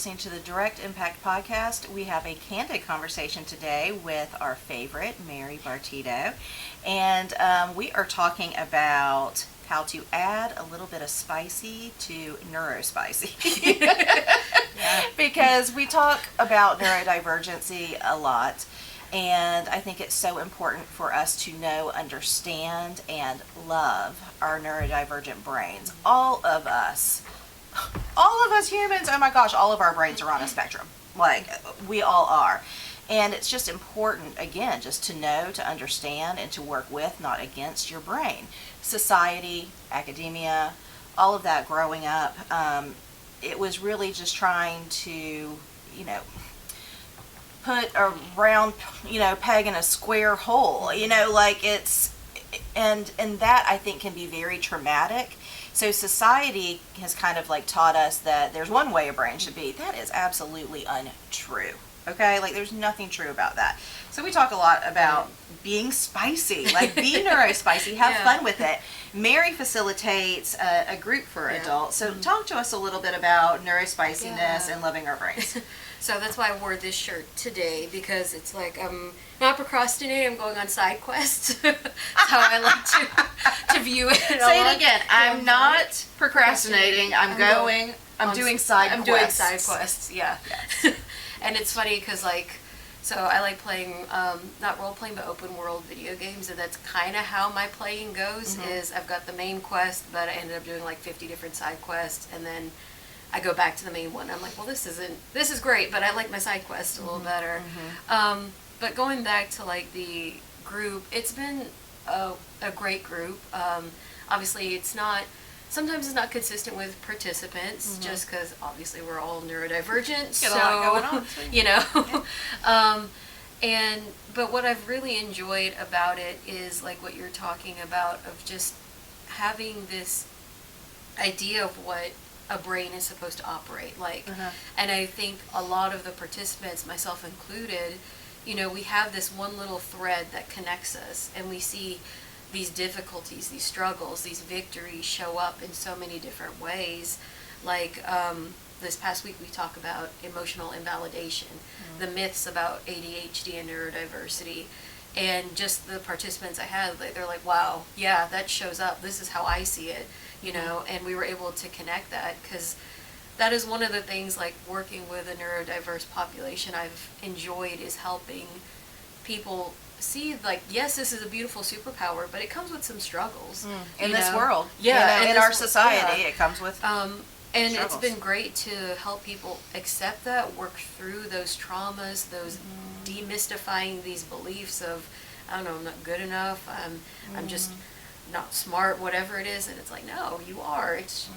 listening to the Direct Impact Podcast. We have a candid conversation today with our favorite, Mary Bartito. And we are talking about how to add a little bit of spicy to neurospicy. Yeah. Because we talk about neurodivergency a lot. And I think it's so important for us to know, understand, and love our neurodivergent brains. All of us humans, oh my gosh, all of our brains are on a spectrum. Like, we all are. And it's just important, again, just to know, to understand, and to work with, not against your brain. Society, academia, all of that growing up, it was really just trying to, put a round, peg in a square hole, like it's, and that I think can be very traumatic. So society has kind of like taught us that there's one way a brain should be. That is absolutely untrue. Okay, like there's nothing true about that. So we talk a lot about being spicy, like be neurospicy, have fun with it. Mary facilitates a group for adults. So talk to us a little bit about neurospiciness and loving our brains. So that's why I wore this shirt today, because it's like I'm not procrastinating, I'm going on side quests. That's how I like to view it. Say it again. I'm not procrastinating. I'm doing side quests. I'm doing side quests, yeah. Yes. And it's funny because so I like playing, not role-playing, but open-world video games, and that's kind of how my playing goes, is I've got the main quest, but I ended up doing like 50 different side quests, and then I go back to the main one. I'm like, well, this is great, but I like my side quest a little better. But going back to like the group, it's been a great group. Obviously, sometimes it's not consistent with participants, just because obviously we're all neurodivergent. So, a lot going on, but what I've really enjoyed about it is like what you're talking about, of just having this idea of what a brain is supposed to operate like. And I think a lot of the participants, myself included, we have this one little thread that connects us, and we see these difficulties, these struggles, these victories show up in so many different ways. Like this past week we talked about emotional invalidation, the myths about ADHD and neurodiversity, and just the participants I had, they're like, wow, yeah, that shows up. This is how I see it, and we were able to connect that, because that is one of the things, like working with a neurodiverse population I've enjoyed, is helping people see, like, yes, this is a beautiful superpower, but it comes with some struggles in this world. Yeah, in our society, it comes with and struggles. It's been great to help people accept that, work through those traumas, those demystifying these beliefs of, I don't know, I'm not good enough, I'm just not smart, whatever it is. And it's like, no, you are. It's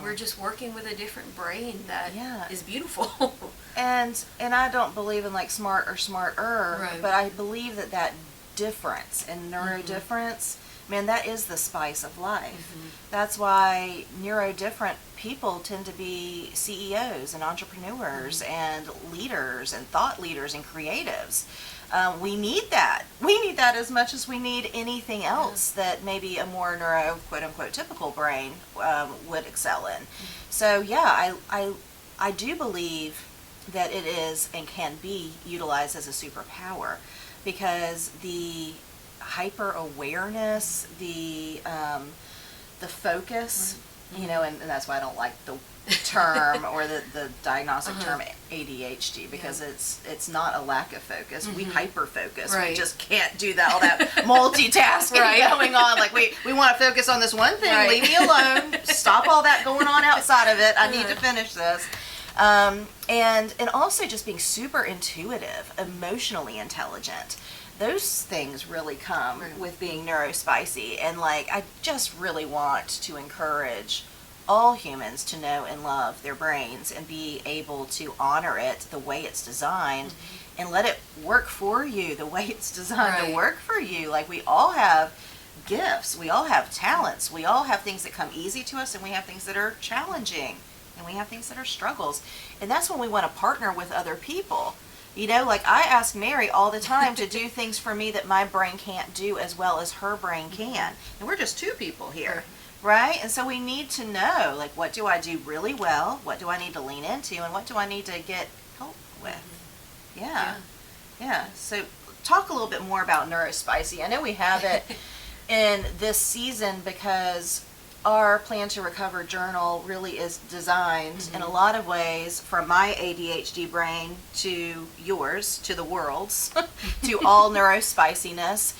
we're just working with a different brain that is beautiful. And I don't believe in like smart or smarter, but I believe that difference and neurodifference, man, that is the spice of life. That's why neurodifferent people tend to be CEOs and entrepreneurs and leaders and thought leaders and creatives. We need that. We need that as much as we need anything else that maybe a more neuro, quote unquote, typical brain would excel in. So yeah, I do believe that it is and can be utilized as a superpower, because the hyper awareness, the focus, and that's why I don't like the term or the diagnostic term ADHD, because it's not a lack of focus. We hyper focus. We just can't do that, all that multitasking going on. Like we want to focus on this one thing. Leave me alone. Stop all that going on outside of it. I need to finish this. And also just being super intuitive, emotionally intelligent. Those things really come with being neurospicy. And like, I just really want to encourage all humans to know and love their brains and be able to honor it the way it's designed and let it work for you the way it's designed to work for you. Like, we all have gifts, we all have talents, we all have things that come easy to us, and we have things that are challenging, and we have things that are struggles. And that's when we want to partner with other people. Like I ask Mary all the time to do things for me that my brain can't do as well as her brain can. And we're just two people here. right? And so we need to know, like, what do I do really well? What do I need to lean into? And what do I need to get help with? Yeah. Yeah. So talk a little bit more about Neurospicy. I know we have it in this season because our Plan to Recover journal really is designed in a lot of ways from my ADHD brain to yours, to the world's, to all neurospiciness,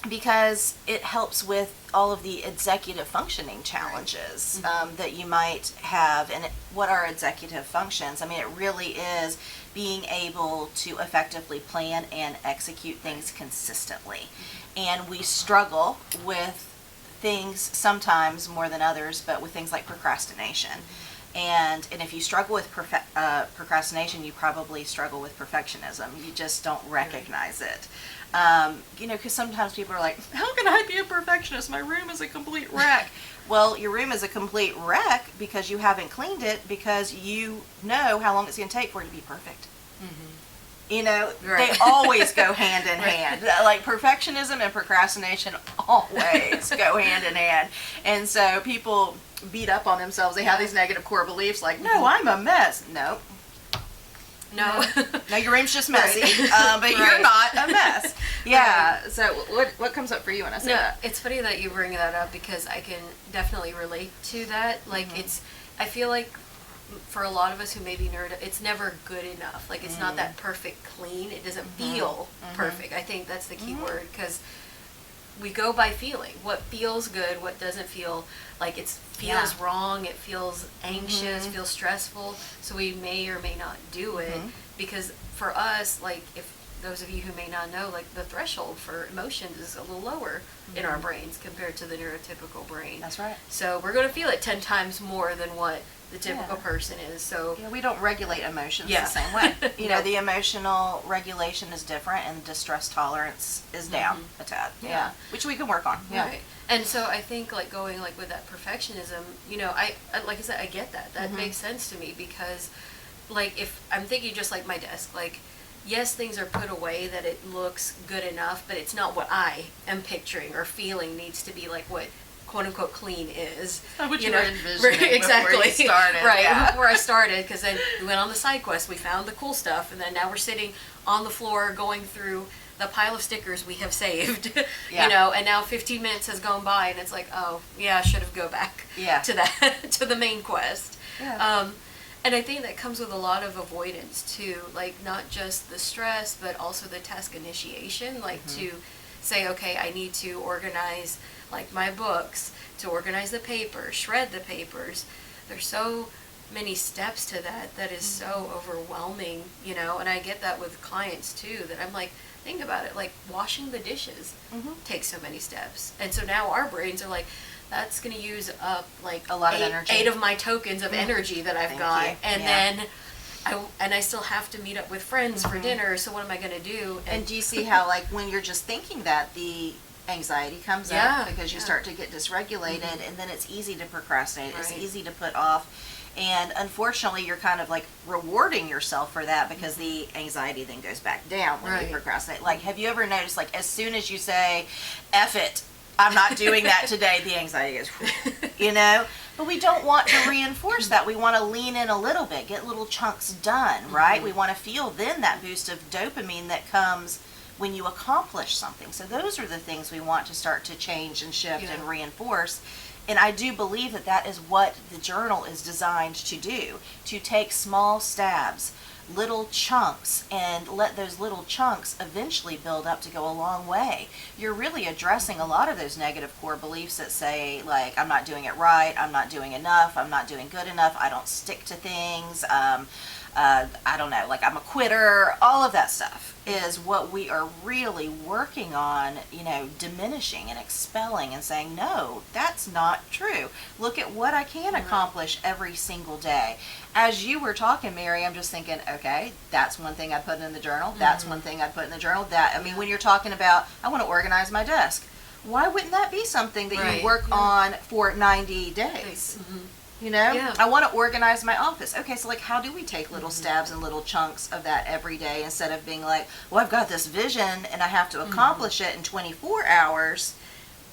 because it helps with all of the executive functioning challenges that you might have. And what are executive functions? I mean, it really is being able to effectively plan and execute things consistently. And we struggle with things sometimes more than others, but with things like procrastination. And if you struggle with procrastination, you probably struggle with perfectionism. You just don't recognize it. Because sometimes people are like, how can I be a perfectionist? My room is a complete wreck. Well, your room is a complete wreck because you haven't cleaned it, because you know how long it's going to take for it to be perfect. They always go hand in hand. Like perfectionism and procrastination always go hand in hand. And so people beat up on themselves. They have these negative core beliefs like, no, I'm a mess. No, your room's just messy, but you're not a mess. Yeah. So what comes up for you when I say that? It's funny that you bring that up because I can definitely relate to that. Like I feel like for a lot of us who may be it's never good enough. Like it's not that perfect clean. It doesn't feel perfect. I think that's the key word, because we go by feeling. What feels good, what doesn't feel like it feels wrong, it feels anxious, feels stressful, so we may or may not do it, because for us, like, if those of you who may not know, like, the threshold for emotions is a little lower in our brains compared to the neurotypical brain. That's right. So we're going to feel it 10 times more than what the typical person is. So we don't regulate emotions the same way. The emotional regulation is different, and distress tolerance is down a tad. Which we can work on. Right. And so I think, like, going like with that perfectionism, I like I said, I get that. That makes sense to me, because like if I'm thinking just like my desk, like, yes, things are put away that it looks good enough, but it's not what I am picturing or feeling needs to be, like what quote unquote clean is. What you were envisioning exactly. Before you started. Right, before I started, because then we went on the side quest, we found the cool stuff, and then now we're sitting on the floor going through the pile of stickers we have saved, and now 15 minutes has gone by, and it's like, oh, yeah, I should have go back to that, to the main quest. And I think that comes with a lot of avoidance too, like not just the stress, but also the task initiation, like to say, okay, I need to organize like my books, to organize the papers, shred the papers. There's so many steps to that is so overwhelming, and I get that with clients too, that I'm like, think about it, like washing the dishes takes so many steps. And so now our brains are like, that's going to use up like a lot of energy. 8 of my tokens of energy that I've got. And then I still have to meet up with friends for dinner, so what am I going to do? And do you see how, like, when you're just thinking that, the anxiety comes up because you start to get dysregulated, and then it's easy to procrastinate. It's easy to put off. And unfortunately, you're kind of like rewarding yourself for that, because the anxiety then goes back down when you procrastinate. Like, have you ever noticed, like, as soon as you say, F it, I'm not doing that today, the anxiety goes, But we don't want to reinforce that. We want to lean in a little bit, get little chunks done, right? We want to feel then that boost of dopamine that comes when you accomplish something. So those are the things we want to start to change and shift and reinforce. And I do believe that that is what the journal is designed to do, to take small stabs, little chunks, and let those little chunks eventually build up to go a long way. You're really addressing a lot of those negative core beliefs that say, like, I'm not doing it right, I'm not doing enough, I'm not doing good enough, I don't stick to things, I don't know, like I'm a quitter. All of that stuff is what we are really working on, diminishing and expelling and saying, no, that's not true. Look at what I can accomplish every single day. As you were talking, Mary, I'm just thinking, okay, that's one thing I put in the journal. That's one thing I put in the journal. When you're talking about, I want to organize my desk. Why wouldn't that be something that you work on for 90 days? I want to organize my office. Okay, so like, how do we take little stabs and little chunks of that every day, instead of being like, well, I've got this vision and I have to accomplish it in 24 hours.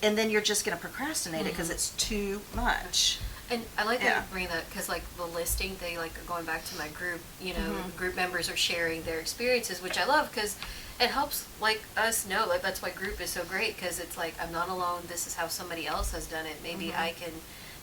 and then you're just going to procrastinate it because it's too much. And I like that you bring that, because like the listing thing, like going back to my group, you know, group members are sharing their experiences, which I love, because it helps like us know, like that's why group is so great, because it's like I'm not alone. This is how somebody else has done it. Maybe I can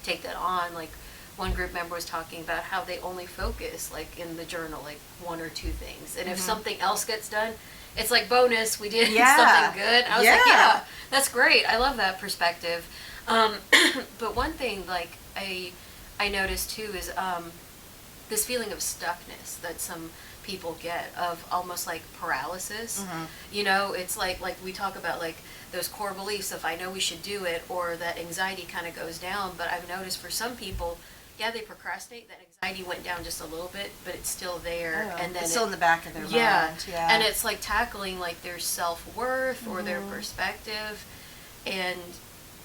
take that on. Like one group member was talking about how they only focus like in the journal like 1 or 2 things, and if something else gets done, it's like bonus, we did something good. I was like, yeah, that's great. I love that perspective. But one thing like I noticed too is this feeling of stuckness that some people get, of almost like paralysis. You know, it's like we talk about like those core beliefs of I know we should do it, or that anxiety kind of goes down. But I've noticed for some people, they procrastinate, that anxiety went down just a little bit, but it's still there. And then it's still in the back of their mind. Yeah. And it's like tackling like their self-worth or their perspective. And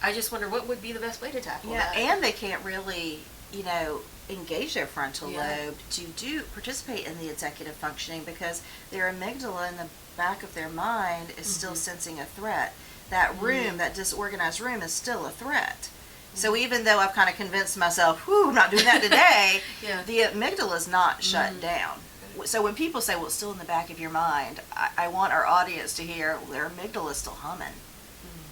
I just wonder what would be the best way to tackle that. And they can't really, you know, engage their frontal lobe to participate in the executive functioning, because their amygdala in the back of their mind is still sensing a threat. That room, that disorganized room, is still a threat. So even though I've kind of convinced myself, I'm not doing that today, the amygdala is not shut down. So when people say, well, it's still in the back of your mind, I want our audience to hear, their amygdala is still humming.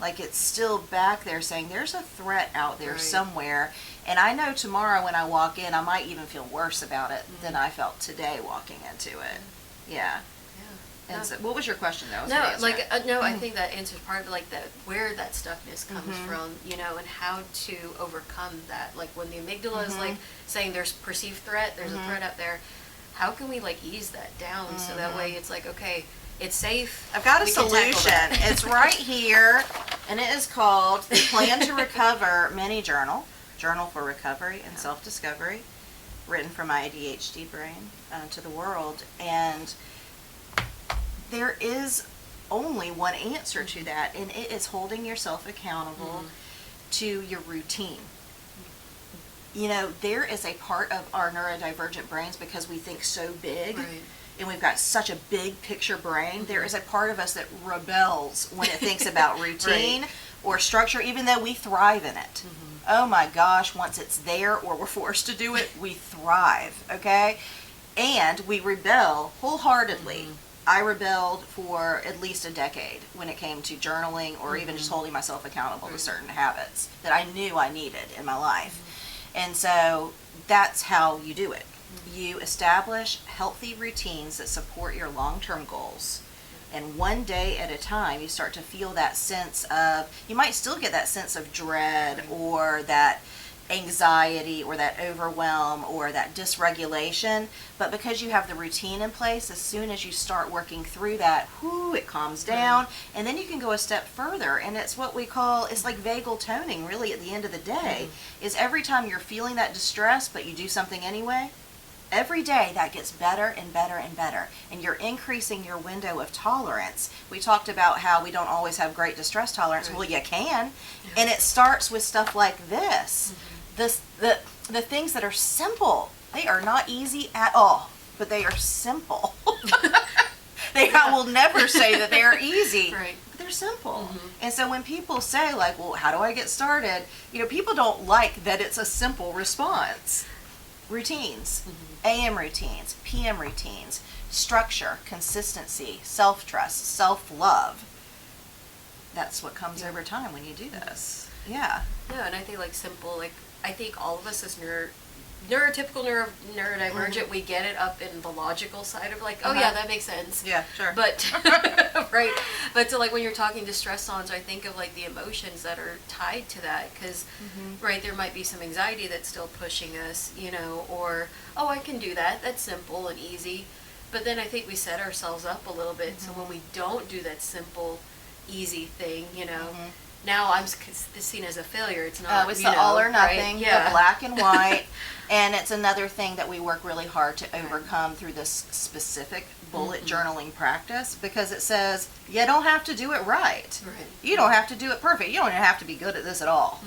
Like it's still back there saying, there's a threat out there somewhere. And I know tomorrow when I walk in, I might even feel worse about it than I felt today walking into it. Yeah. And so, what was your question though? I think that answers part of like where that stuckness comes from, you know, and how to overcome that. Like when the amygdala is like saying there's perceived threat, there's a threat out there. How can we like ease that down so that way it's like, okay, it's safe. I've got a solution. It's right here, and it is called the Plan to Recover Mini Journal for Recovery and Self-Discovery, written from my ADHD brain to the world. And there is only one answer to that, and it is holding yourself accountable to your routine. You know, there is a part of our neurodivergent brains, because we think so big, and we've got such a big picture brain, there is a part of us that rebels when it thinks about routine or structure, even though we thrive in it. Oh my gosh, once it's there or we're forced to do it, we thrive, okay? And we rebel wholeheartedly. I rebelled for at least a decade when it came to journaling or even just holding myself accountable to certain habits that I knew I needed in my life. And so that's how you do it. You establish healthy routines that support your long-term goals. And one day at a time, you start to feel that sense of, you might still get that sense of dread or that anxiety or that overwhelm or that dysregulation, but because you have the routine in place, as soon as you start working through that, it calms down, and then you can go a step further, and it's what we call, it's like vagal toning really at the end of the day, is every time you're feeling that distress but you do something anyway, every day that gets better and better and better, and you're increasing your window of tolerance. We talked about how we don't always have great distress tolerance. Well, you can, and it starts with stuff like this. The things that are simple, they are not easy at all, but they are simple. I will never say that they are easy, but they're simple. And so when people say like, well, how do I get started? You know, people don't like that it's a simple response. Routines, AM routines, PM routines, structure, consistency, self-trust, self-love. That's what comes over time when you do this. Yeah. Yeah, and I think like simple, like I think all of us as neurotypical neurodivergent, we get it up in the logical side of like, that makes sense. Yeah, sure. But but so like when you're talking distress songs, I think of like the emotions that are tied to that, because there might be some anxiety that's still pushing us, you know, or I can do that, that's simple and easy. But then I think we set ourselves up a little bit, so when we don't do that simple, easy thing, you know. Now I'm seen as a failure. It's not. It's the all or nothing, the black and white, and it's another thing that we work really hard to overcome through this specific bullet journaling practice, because it says you don't have to do it right. You don't have to do it perfect. You don't even have to be good at this at all.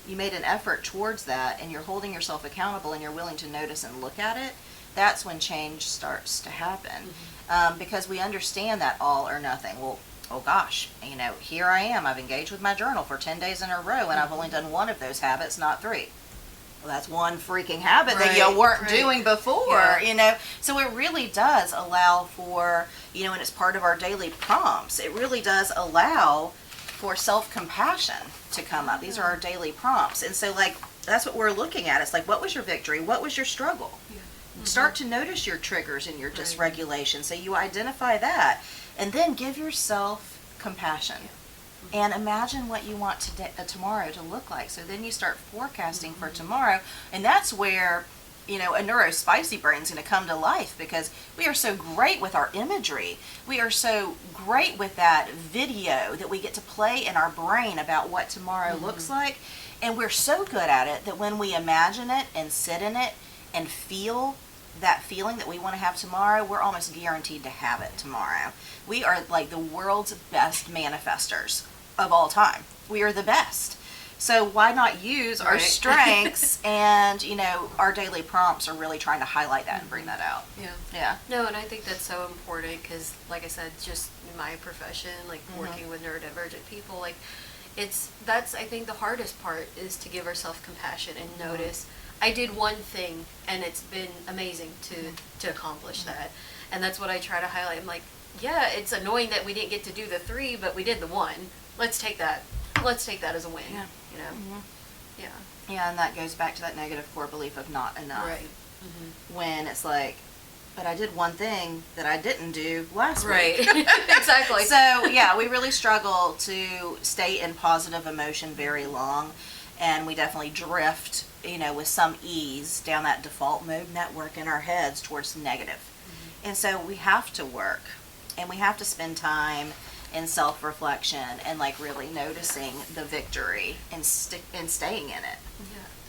You made an effort towards that, and you're holding yourself accountable, and you're willing to notice and look at it. That's when change starts to happen, because we understand that all or nothing. Well, oh gosh, here I am. I've engaged with my journal for 10 days in a row, and I've only done one of those habits, not 3. Well, that's one freaking habit that you weren't doing before, So it really does allow for, and it's part of our daily prompts. It really does allow for self-compassion to come up. These are our daily prompts. And so, that's what we're looking at. It's like, what was your victory? What was your struggle? Yeah. Start to notice your triggers and your dysregulation. So you identify that, and then give yourself compassion. And imagine what you want tomorrow to look like. So then you start forecasting for tomorrow. And that's where, a neurospicy brain is going to come to life, because we are so great with our imagery. We are so great with that video that we get to play in our brain about what tomorrow looks like. And we're so good at it that when we imagine it and sit in it and feel that feeling that we want to have tomorrow, we're almost guaranteed to have it tomorrow. We are like the world's best manifestors of all time. We are the best. So why not use our strengths and, our daily prompts are really trying to highlight that and bring that out. Yeah. No, and I think that's so important because, like I said, just in my profession, working with neurodivergent people, that's I think the hardest part is to give ourselves compassion and notice, I did one thing and it's been amazing to accomplish that. And that's what I try to highlight. I'm like, yeah, it's annoying that we didn't get to do the 3, but we did the 1. Let's take that as a win. Yeah. Yeah, and that goes back to that negative core belief of not enough. Right. When it's like, but I did one thing that I didn't do last week. Right. Exactly. So yeah, we really struggle to stay in positive emotion very long, and we definitely drift, with some ease down that default mode network in our heads towards negative. And so we have to work, and we have to spend time in self-reflection and really noticing the victory and staying in it.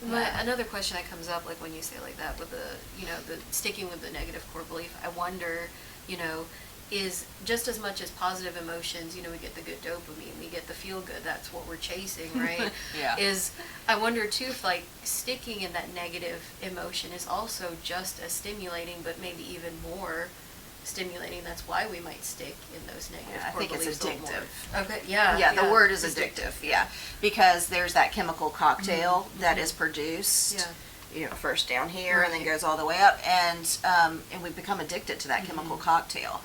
Another question that comes up, when you say that with the sticking with the negative core belief, I wonder, is just as much as positive emotions, we get the good dopamine, we get the feel good, that's what we're chasing, right? Yeah. I wonder too if sticking in that negative emotion is also just as stimulating, but maybe even more stimulating. That's why we might stick in those negative core beliefs. I think it's addictive. Okay, yeah. Yeah, the word is addictive, because there's that chemical cocktail that is produced, first down here and then goes all the way up, and we become addicted to that chemical cocktail.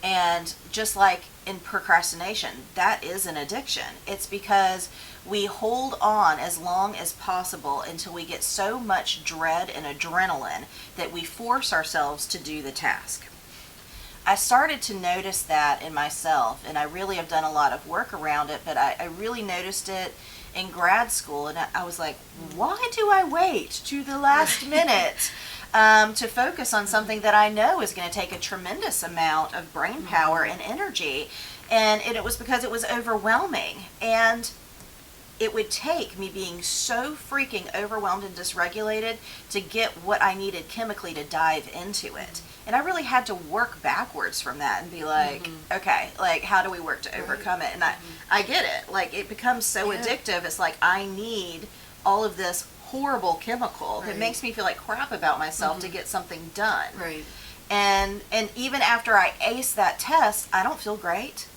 And just like in procrastination, that is an addiction. It's because we hold on as long as possible until we get so much dread and adrenaline that we force ourselves to do the task. I started to notice that in myself, and I really have done a lot of work around it, but I really noticed it in grad school, and I was like, why do I wait to the last minute to focus on something that I know is going to take a tremendous amount of brain power and energy? And it was because it was overwhelming, and it would take me being so freaking overwhelmed and dysregulated to get what I needed chemically to dive into it. And I really had to work backwards from that and be like, okay, how do we work to overcome it? And I get it. It becomes so addictive. It's like I need all of this horrible chemical that makes me feel like crap about myself to get something done. Right. And even after I ace that test, I don't feel great.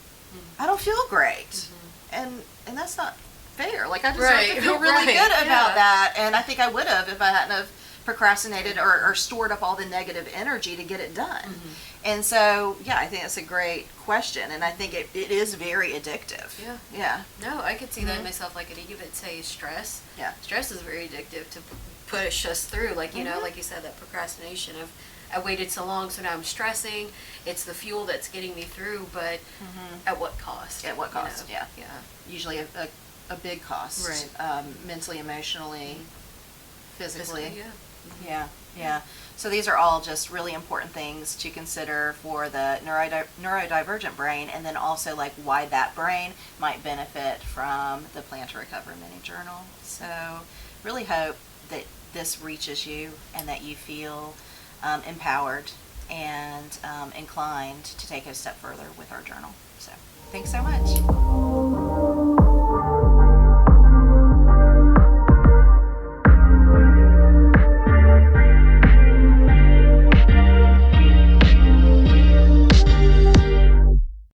I don't feel great. And that's not fair. I deserve to feel really good about that. And I think I would have if I hadn't have procrastinated or stored up all the negative energy to get it done. And so, I think that's a great question, and I think it is very addictive. Yeah. No, I could see that in myself. Like even say stress. Yeah. Stress is very addictive to push us through. Like you said, that procrastination of I waited so long, so now I'm stressing. It's the fuel that's getting me through, but at what cost? At what cost? Yeah. Usually a big cost. Right. Mentally, emotionally, physically. Yeah. Yeah. So these are all just really important things to consider for the neurodivergent brain, and then also why that brain might benefit from the Plan to Recover mini journal. So really hope that this reaches you and that you feel empowered and inclined to take it a step further with our journal. So thanks so much.